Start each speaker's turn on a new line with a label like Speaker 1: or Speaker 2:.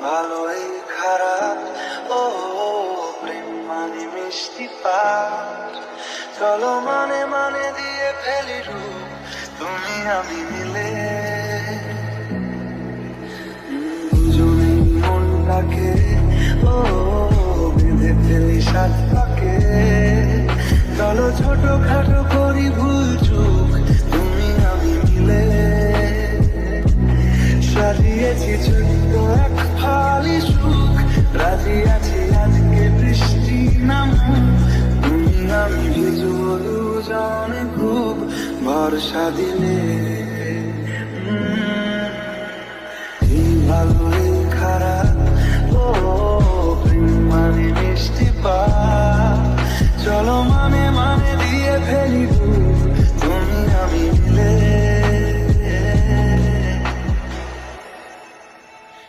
Speaker 1: ভালোই খারাপ, ও প্রেম মানে মিষ্টি পাঠ। চলো মানে মানে দিয়ে ফেলি রূপ, তুমি আমি মিলে। দুজনেই মন ডাকে, ও বেঁধে ফেলি সাত পাকে। চলো ছোট খাটো করি ভুল চুক, তুমি আমি মিলে। সাজিয়েছি ছোট্ট এক ফালি সুখ, রাজি আছি আজকে বৃষ্টি নামুক। তুমি আমি ভিজবো দুজনে খুব ভরসা দিলে।